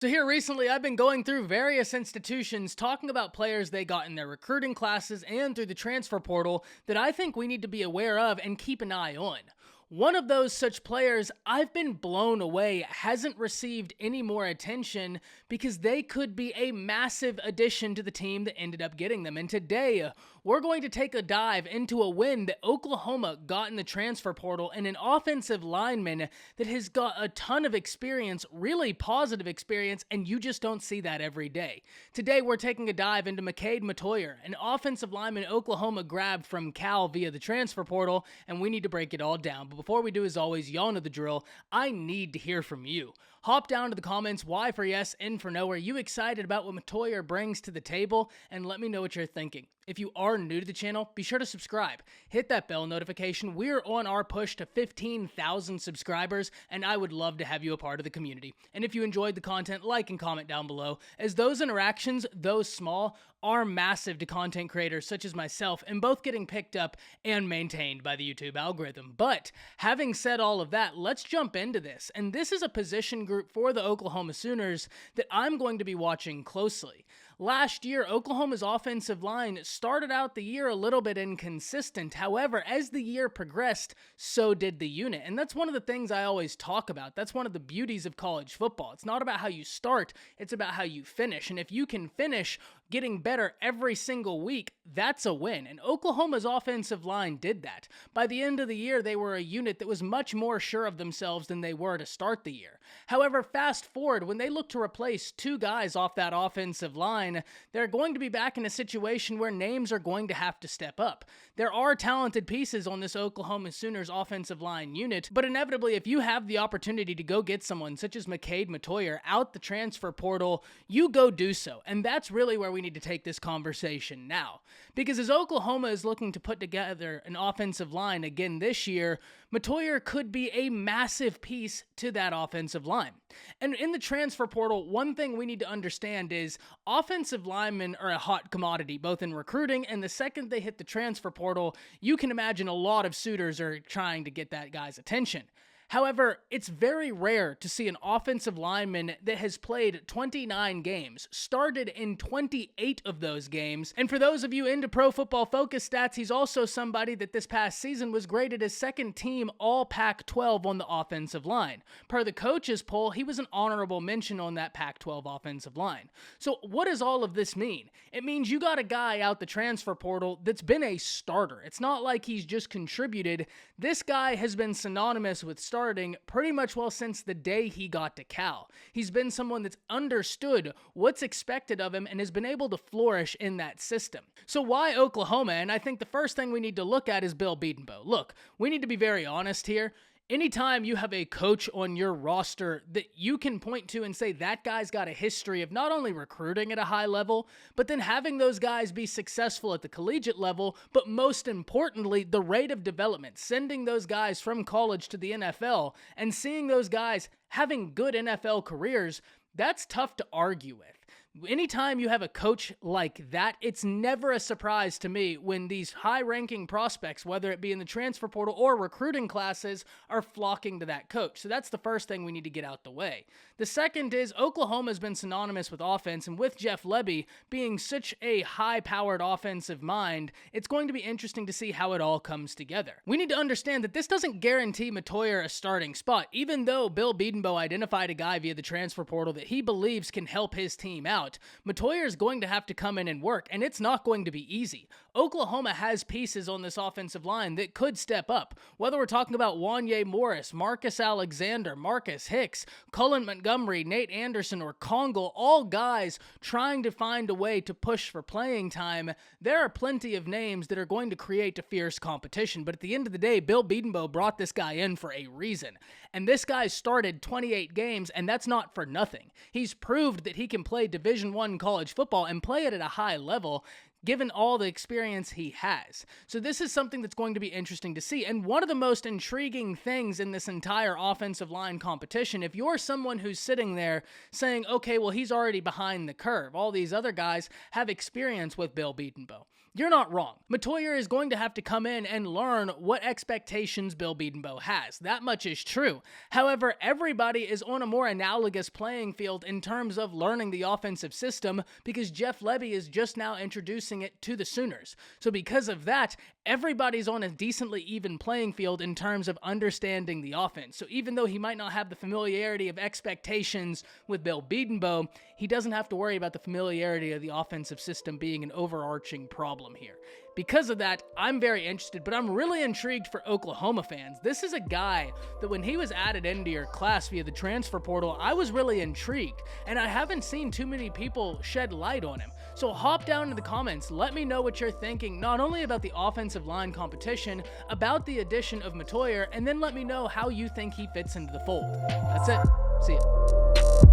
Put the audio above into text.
So here recently, I've been going through various institutions talking about players they got in their recruiting classes and through the transfer portal that I think we need to be aware of and keep an eye on. One of those such players I've been blown away hasn't received any more attention because they could be a massive addition to the team that ended up getting them. And today, we're going to take a dive into a win that Oklahoma got in the transfer portal and an offensive lineman that has got a ton of experience, really positive experience, and you just don't see that every day. Today, we're taking a dive into McKade Mettauer, an offensive lineman Oklahoma grabbed from Cal via the transfer portal, and we need to break it all down. But before we do, as always, y'all know the drill. I need to hear from you. Hop down to the comments, Y for yes, N for no. Are you excited about what Mettauer brings to the table? And let me know what you're thinking. If you are new to the channel, be sure to subscribe. Hit that bell notification. We're on our push to 15,000 subscribers, and I would love to have you a part of the community. And if you enjoyed the content, like and comment down below, as those interactions, though small, are massive to content creators such as myself, and both getting picked up and maintained by the YouTube algorithm. But having said all of that, let's jump into this. And this is a position group for the Oklahoma Sooners that I'm going to be watching closely. Last year, Oklahoma's offensive line started out the year a little bit inconsistent. However, as the year progressed, so did the unit. And that's one of the things I always talk about. That's one of the beauties of college football. It's not about how you start, it's about how you finish. And if you can finish getting better every single week, that's a win. And Oklahoma's offensive line did that. By the end of the year, they were a unit that was much more sure of themselves than they were to start the year. However, fast forward, when they look to replace two guys off that offensive line, they're going to be back in a situation where names are going to have to step up. There are talented pieces on this Oklahoma Sooners offensive line unit, but inevitably, if you have the opportunity to go get someone such as McKade Mettauer out the transfer portal, you go do so. And that's really where we need to take this conversation now. Because as Oklahoma is looking to put together an offensive line again this year, Mettauer could be a massive piece to that offensive line. And in the transfer portal, one thing we need to understand is offensive linemen are a hot commodity, both in recruiting and the second they hit the transfer portal, you can imagine a lot of suitors are trying to get that guy's attention. However, it's very rare to see an offensive lineman that has played 29 games, started in 28 of those games, and for those of you into Pro Football Focus stats, he's also somebody that this past season was graded as second team all Pac-12 on the offensive line. Per the coaches poll, he was an honorable mention on that Pac-12 offensive line. So what does all of this mean? It means you got a guy out the transfer portal that's been a starter. It's not like he's just contributed. This guy has been synonymous with starting pretty much well since the day he got to Cal. He's been someone that's understood what's expected of him and has been able to flourish in that system. So why Oklahoma? And I think the first thing we need to look at is Bill Bedenbaugh. Look, we need to be very honest here. Anytime you have a coach on your roster that you can point to and say that guy's got a history of not only recruiting at a high level, but then having those guys be successful at the collegiate level, but most importantly, the rate of development, sending those guys from college to the NFL and seeing those guys having good NFL careers, that's tough to argue with. Anytime you have a coach like that, it's never a surprise to me when these high-ranking prospects, whether it be in the transfer portal or recruiting classes, are flocking to that coach. So that's the first thing we need to get out the way. The second is Oklahoma's been synonymous with offense, and with Jeff Lebby being such a high-powered offensive mind, it's going to be interesting to see how it all comes together. We need to understand that this doesn't guarantee Mettauer a starting spot, even though Bill Bedenbaugh identified a guy via the transfer portal that he believes can help his team out. Mettauer is going to have to come in and work, and it's not going to be easy. Oklahoma has pieces on this offensive line that could step up, whether we're talking about Wanye Morris, Marcus Alexander, Marcus Hicks, Cullen Montgomery, Nate Anderson, or Congle, all guys trying to find a way to push for playing time. There are plenty of names that are going to create a fierce competition, but at the end of the day, Bill Bedenbaugh brought this guy in for a reason. And this guy started 28 games, and that's not for nothing. He's proved that he can play Division I college football and play it at a high level, given all the experience he has. So this is something that's going to be interesting to see. And one of the most intriguing things in this entire offensive line competition, if you're someone who's sitting there saying, okay, well, he's already behind the curve. All these other guys have experience with Bill Bedenbaugh. You're not wrong. Mettauer is going to have to come in and learn what expectations Bill Bedenbaugh has. That much is true. However, everybody is on a more analogous playing field in terms of learning the offensive system because Jeff Lebby is just now introducing it to the Sooners. So because of that, everybody's on a decently even playing field in terms of understanding the offense. So even though he might not have the familiarity of expectations with Bill Bedenbaugh, he doesn't have to worry about the familiarity of the offensive system being an overarching problem here. Because of that, I'm very interested, but I'm really intrigued for Oklahoma fans. This is a guy that when he was added into your class via the transfer portal, I was really intrigued, and I haven't seen too many people shed light on him. So hop down in the comments, let me know what you're thinking, not only about the offensive line competition, about the addition of Mettauer, and then let me know how you think he fits into the fold. That's it. See ya.